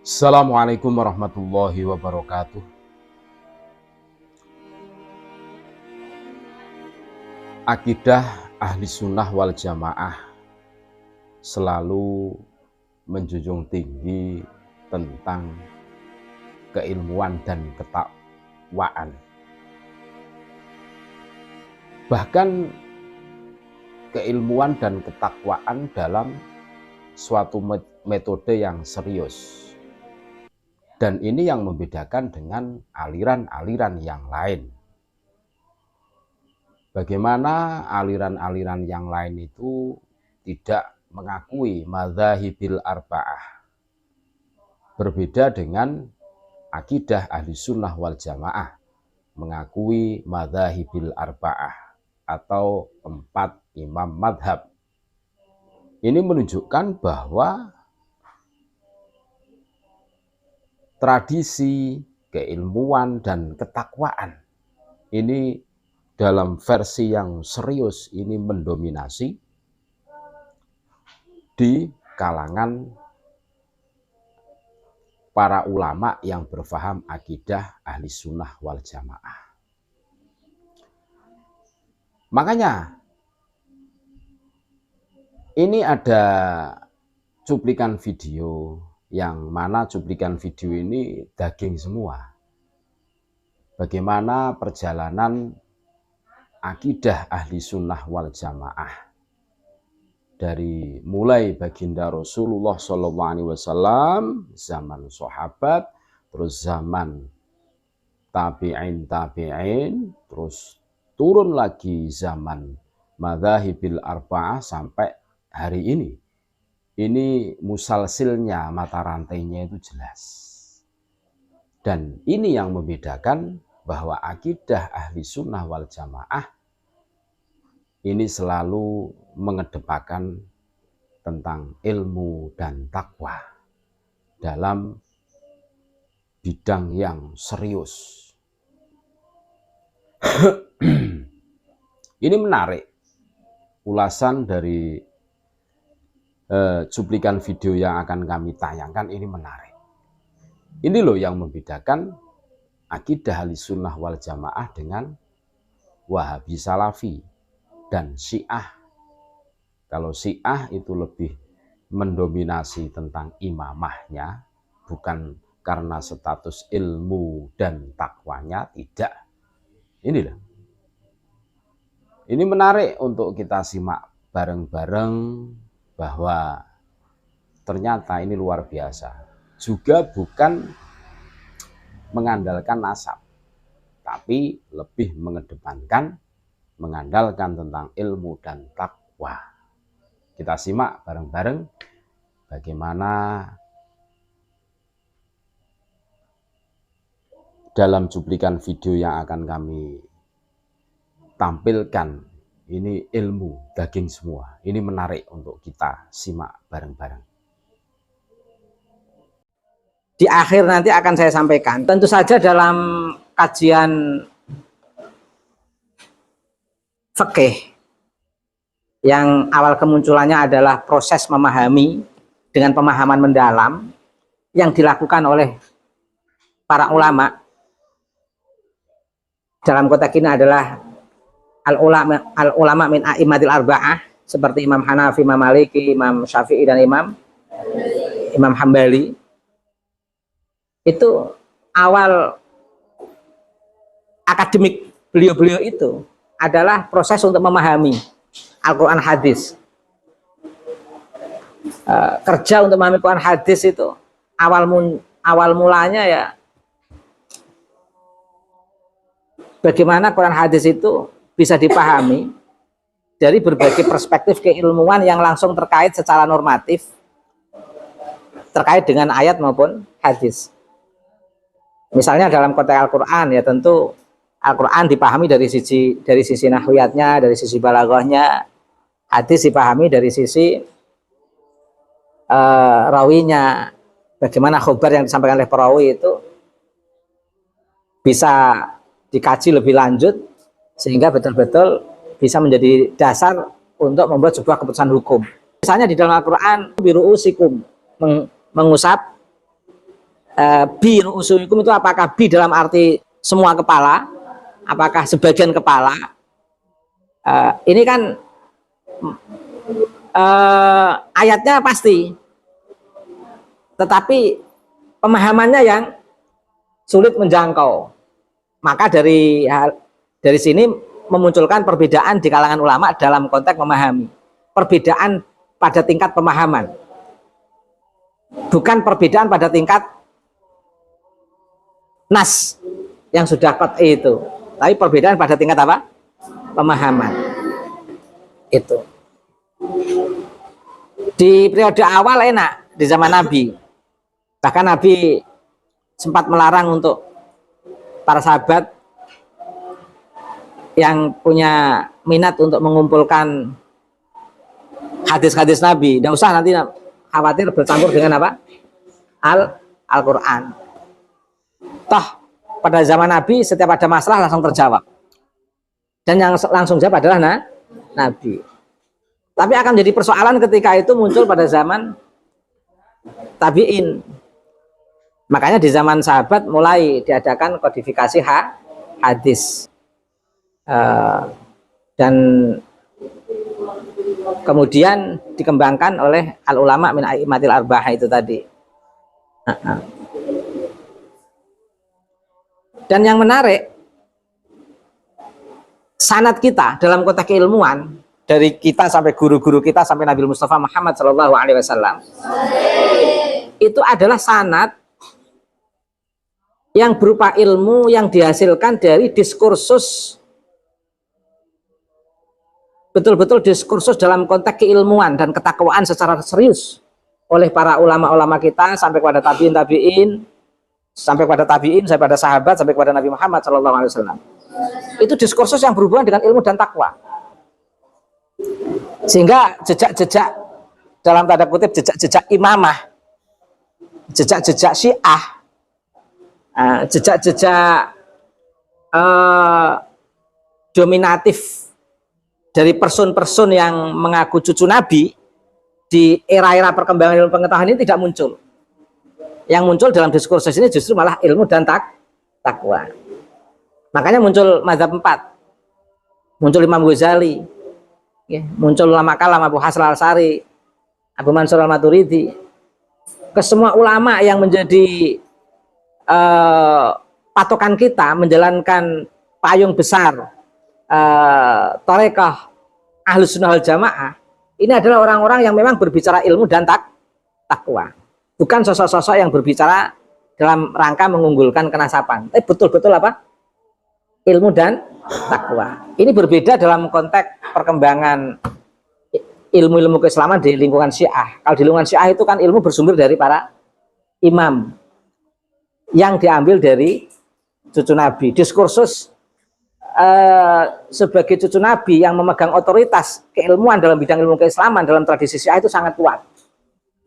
Assalamualaikum warahmatullahi wabarakatuh. Akidah ahli sunnah wal jamaah selalu menjunjung tinggi tentang keilmuan dan ketakwaan. Bahkan keilmuan dan ketakwaan dalam suatu metode yang serius. Dan ini yang membedakan dengan aliran-aliran yang lain. Bagaimana aliran-aliran yang lain itu tidak mengakui madzahibil arba'ah. Berbeda dengan akidah ahli sunnah wal jamaah mengakui madzahibil arba'ah atau 4 imam madhab. Ini menunjukkan bahwa tradisi, keilmuan, dan ketakwaan ini dalam versi yang serius ini mendominasi di kalangan para ulama yang berfaham akidah ahli sunnah wal jamaah. Makanya ini ada cuplikan video yang mana cuplikan video ini daging semua. Bagaimana perjalanan akidah ahli sunnah wal jamaah dari mulai baginda Rasulullah SAW, zaman sahabat, terus zaman tabi'in, terus turun lagi zaman madzahibil arba'ah sampai hari ini. Ini musalsilnya, mata rantainya itu jelas. Dan ini yang membedakan bahwa akidah ahli sunnah wal jamaah ini selalu mengedepankan tentang ilmu dan takwa dalam bidang yang serius. Ini menarik ulasan dari cuplikan video yang akan kami tayangkan. Ini menarik. Ini loh yang membedakan akidah ahli sunnah wal jamaah dengan wahabi salafi dan syiah. Kalau syiah itu lebih mendominasi tentang imamahnya, bukan karena status ilmu dan takwanya, tidak. Ini loh. Ini menarik untuk kita simak bareng-bareng, bahwa ternyata ini luar biasa. Juga bukan mengandalkan nasab, tapi lebih mengedepankan, mengandalkan tentang ilmu dan takwa. Kita simak bareng-bareng bagaimana dalam cuplikan video yang akan kami tampilkan. Ini ilmu, daging semua. Ini menarik untuk kita simak bareng-bareng. Di akhir nanti akan saya sampaikan. Tentu saja dalam kajian fikih yang awal kemunculannya adalah proses memahami dengan pemahaman mendalam yang dilakukan oleh para ulama. Dalam konteks ini adalah al-ulama min a'immatil arba'ah, seperti Imam Hanafi, Imam Maliki, Imam Syafi'i, dan Imam Hambali. Itu awal akademik beliau-beliau itu adalah proses untuk memahami Al-Quran hadis. Kerja untuk memahami Quran hadis itu awal mulanya ya bagaimana Quran hadis itu bisa dipahami dari berbagai perspektif keilmuan yang langsung terkait secara normatif terkait dengan ayat maupun hadis. Misalnya dalam konteks Al-Quran, ya tentu Al-Quran dipahami dari sisi nahwiyatnya, dari sisi balaghahnya. Hadis dipahami dari sisi rawinya, bagaimana khobar yang disampaikan oleh perawi itu bisa dikaji lebih lanjut sehingga betul-betul bisa menjadi dasar untuk membuat sebuah keputusan hukum. Misalnya di dalam Al-Quran, biru'usikum, mengusap bi ru'usikum itu apakah bi dalam arti semua kepala, apakah sebagian kepala? Ini kan ayatnya pasti, tetapi pemahamannya yang sulit menjangkau. Maka dari sini memunculkan perbedaan di kalangan ulama dalam konteks memahami. Perbedaan pada tingkat pemahaman, bukan perbedaan pada tingkat nas yang sudah qat'i itu, tapi perbedaan pada tingkat apa? Pemahaman. Itu di periode awal enak, di zaman Nabi, bahkan Nabi sempat melarang untuk para sahabat yang punya minat untuk mengumpulkan hadis-hadis Nabi, tidak usah nanti khawatir bercampur dengan apa? Al-Quran. Toh pada zaman Nabi setiap ada masalah langsung terjawab, dan yang langsung jawab adalah Nabi. Tapi akan jadi persoalan ketika itu muncul pada zaman tabi'in. Makanya di zaman sahabat mulai diadakan kodifikasi hadis, dan kemudian dikembangkan oleh al-ulama min a'immatil arba'ah itu tadi. Dan yang menarik, sanad kita dalam konteks keilmuan, dari kita sampai guru-guru kita sampai Nabi Mustafa Muhammad SAW, itu adalah sanad yang berupa ilmu yang dihasilkan dari diskursus, betul-betul diskursus dalam konteks keilmuan dan ketakwaan secara serius oleh para ulama-ulama kita sampai kepada tabi'in, sampai pada tabi'in, sampai pada sahabat, sampai kepada Nabi Muhammad SAW. Itu diskursus yang berhubungan dengan ilmu dan takwa. Sehingga jejak-jejak, dalam tanda kutip, jejak-jejak imamah, jejak-jejak syiah, jejak-jejak dominatif dari person-person yang mengaku cucu Nabi di era-era perkembangan ilmu pengetahuan ini tidak muncul. Yang muncul dalam diskursus ini justru malah ilmu dan takwa. Makanya muncul mazhab 4, muncul Imam Ghazali, muncul ulama kalam Abu Hasan al-Asy'ari, Abu Mansur al-Maturidi, ke semua ulama yang menjadi patokan kita menjalankan payung besar tarekah Ahlus Sunnah wal Jamaah. Ini adalah orang-orang yang memang berbicara ilmu dan takwa, bukan sosok-sosok yang berbicara dalam rangka mengunggulkan kenasapan, tapi betul-betul apa? Ilmu dan takwa. Ini berbeda dalam konteks perkembangan ilmu-ilmu keislaman di lingkungan Syiah. Kalau di lingkungan Syiah itu kan ilmu bersumber dari para imam yang diambil dari cucu Nabi. Diskursus sebagai cucu Nabi yang memegang otoritas keilmuan dalam bidang ilmu keislaman dalam tradisi Syiah itu sangat kuat.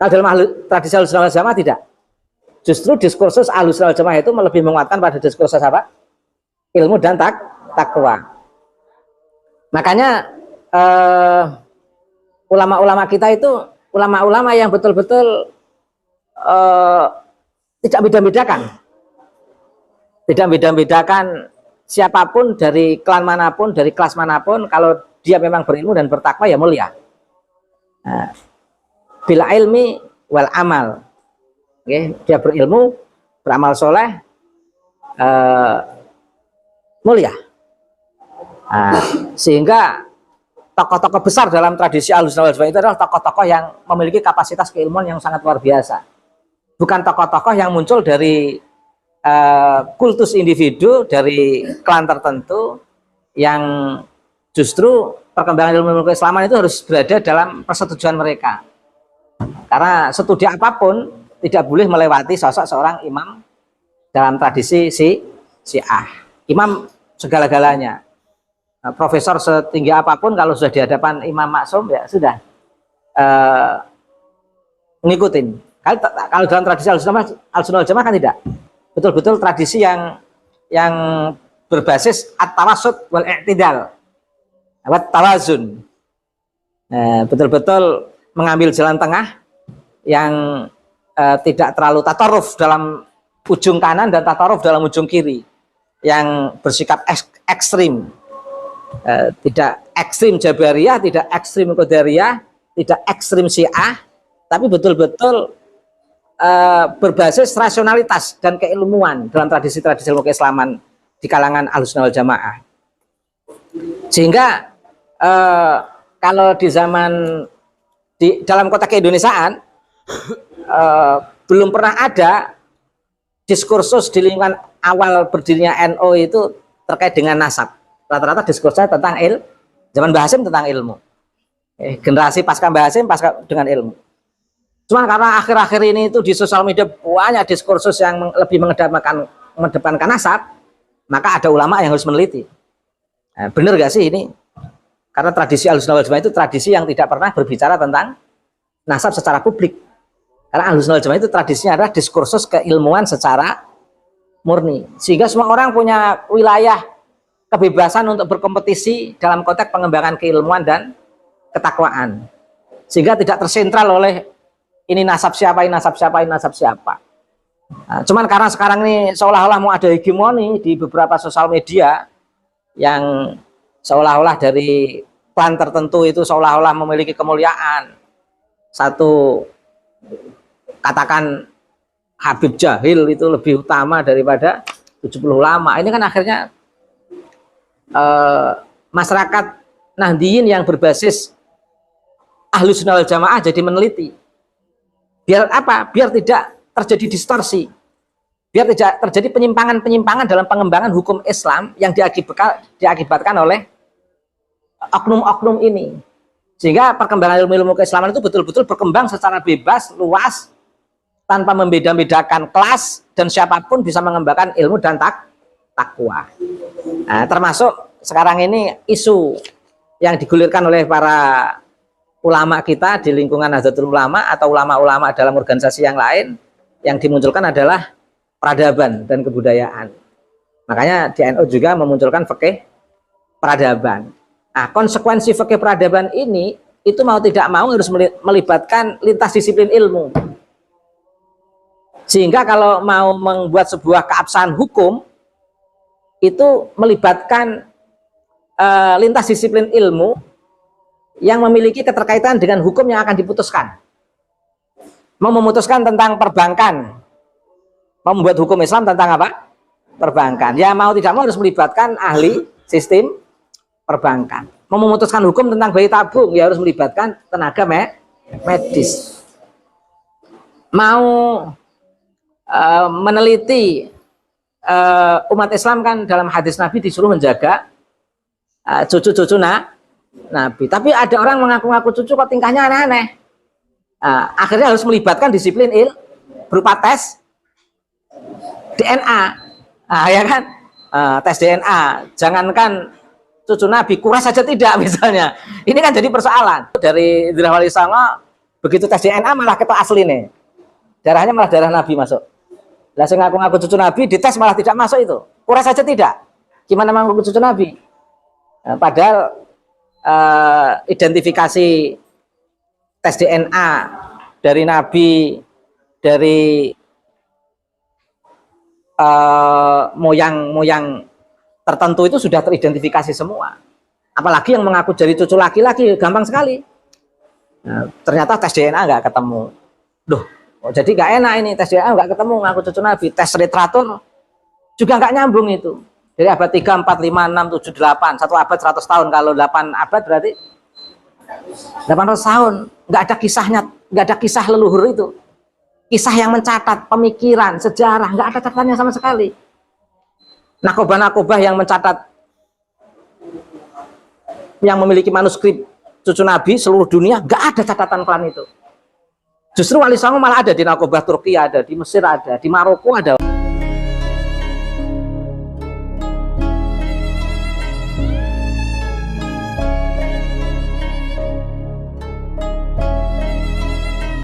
Kalau dalam tradisi Ahlus Sunnah wal Jamaah tidak. Justru diskursus Ahlus Sunnah wal Jamaah itu lebih menguatkan pada diskursus apa? Ilmu dan takwa. Makanya ulama-ulama kita itu ulama-ulama yang betul-betul tidak beda-bedakan. Tidak beda-bedakan siapapun dari klan manapun, dari kelas manapun, kalau dia memang berilmu dan bertakwa ya mulia. Bila ilmi wal amal. Dia berilmu, beramal soleh, mulia. Sehingga tokoh-tokoh besar dalam tradisi Ahlus Sunnah wal Jamaah itu adalah tokoh-tokoh yang memiliki kapasitas keilmuan yang sangat luar biasa. Bukan tokoh-tokoh yang muncul dari kultus individu, dari klan tertentu, yang justru perkembangan ilmu keislaman itu harus berada dalam persetujuan mereka. Karena studi apapun tidak boleh melewati sosok seorang imam dalam tradisi Syiah. Imam segala-galanya. Profesor setinggi apapun kalau sudah di hadapan imam maksum ya sudah ngikutin. Kalau dalam tradisi Al-Sunnah wal Jamaah kan tidak. Betul-betul tradisi yang berbasis at-tawassut wal i'tidal, wat tawazun. Betul-betul mengambil jalan tengah yang tidak terlalu tatarruf dalam ujung kanan dan tataruf dalam ujung kiri yang bersikap ekstrim, tidak ekstrim Jabariyah, tidak ekstrim Qadariyah, tidak ekstrim Syiah, tapi betul-betul berbasis rasionalitas dan keilmuan dalam tradisi-tradisi ilmu keislaman di kalangan Ahlussunnah wal Jamaah. Sehingga kalau di zaman dalam konteks keindonesiaan belum pernah ada diskursus di lingkungan awal berdirinya NU itu terkait dengan nasab. Rata-rata diskursnya tentang zaman Mbah Hasyim tentang ilmu. Generasi pasca Mbah Hasyim pasca dengan ilmu. Cuma karena akhir-akhir ini itu di sosial media banyak diskursus yang lebih mengedepankan nasab, maka ada ulama yang harus meneliti. Benar gak sih ini? Karena tradisi Ahlussunnah wal Jamaah itu tradisi yang tidak pernah berbicara tentang nasab secara publik. Karena Ahlussunnah wal Jamaah itu tradisinya adalah diskursus keilmuan secara murni. Sehingga semua orang punya wilayah kebebasan untuk berkompetisi dalam konteks pengembangan keilmuan dan ketakwaan. Sehingga tidak tersentral oleh ini nasab siapa, ini nasab siapa, ini nasab siapa. Nah, cuman karena sekarang ini seolah-olah mau ada hegemoni di beberapa sosial media yang seolah-olah dari klan tertentu itu seolah-olah memiliki kemuliaan. Satu, katakan Habib Jahil itu lebih utama daripada 70 ulama. Ini kan akhirnya masyarakat Nahdiyin yang berbasis Ahlussunnah wal Jamaah jadi meneliti. Biar apa? Biar tidak terjadi distorsi. Biar tidak terjadi penyimpangan-penyimpangan dalam pengembangan hukum Islam yang diakibatkan oleh oknum-oknum ini. Sehingga perkembangan ilmu-ilmu keislaman itu betul-betul berkembang secara bebas, luas, tanpa membeda-bedakan kelas, dan siapapun bisa mengembangkan ilmu dan takwa. Nah, termasuk sekarang ini isu yang digulirkan oleh para ulama kita di lingkungan Nahdlatul Ulama atau ulama-ulama dalam organisasi yang lain, yang dimunculkan adalah peradaban dan kebudayaan. Makanya di NU juga memunculkan fikih peradaban. Nah, konsekuensi fikih peradaban ini itu mau tidak mau harus melibatkan lintas disiplin ilmu. Sehingga kalau mau membuat sebuah keabsahan hukum itu melibatkan lintas disiplin ilmu yang memiliki keterkaitan dengan hukum yang akan diputuskan. Mau memutuskan tentang perbankan, mau membuat hukum Islam tentang apa? Perbankan. Ya mau tidak mau harus melibatkan ahli sistem perbankan. Mau memutuskan hukum tentang bayi tabung, ya harus melibatkan tenaga medis. Mau meneliti umat Islam kan dalam hadis Nabi disuruh menjaga cucu-cucu Nabi. Tapi ada orang mengaku-ngaku cucu kok tingkahnya aneh-aneh. Akhirnya harus melibatkan disiplin berupa tes DNA. Ya kan? Tes DNA. Jangankan cucu Nabi, kuras saja tidak misalnya. Ini kan jadi persoalan. Dari Idrus Wali Songo, begitu tes DNA malah ketok asli nih. Darahnya malah darah Nabi masuk. Lah sing ngaku-ngaku cucu Nabi dites malah tidak masuk itu. Kuras saja tidak. Gimana mengaku cucu Nabi? Padahal identifikasi tes DNA dari Nabi, dari moyang-moyang tertentu itu sudah teridentifikasi semua. Apalagi yang mengaku jadi cucu laki-laki, gampang sekali. Ternyata tes DNA nggak ketemu. Duh, jadi nggak enak ini, tes DNA nggak ketemu, ngaku cucu Nabi. Tes literatur juga nggak nyambung itu. Dari abad 3, 4, 5, 6, 7, 8, 1 abad 100 tahun. Kalau 8 abad berarti 800 tahun. Nggak ada kisahnya, nggak ada kisah leluhur itu. Kisah yang mencatat pemikiran, sejarah, nggak ada catatannya sama sekali. Nakobah-nakobah yang mencatat, yang memiliki manuskrip cucu Nabi seluruh dunia, nggak ada catatan klan itu. Justru Wali Songo malah ada di Nakobah Turki, ada di Mesir, ada di Maroko, ada.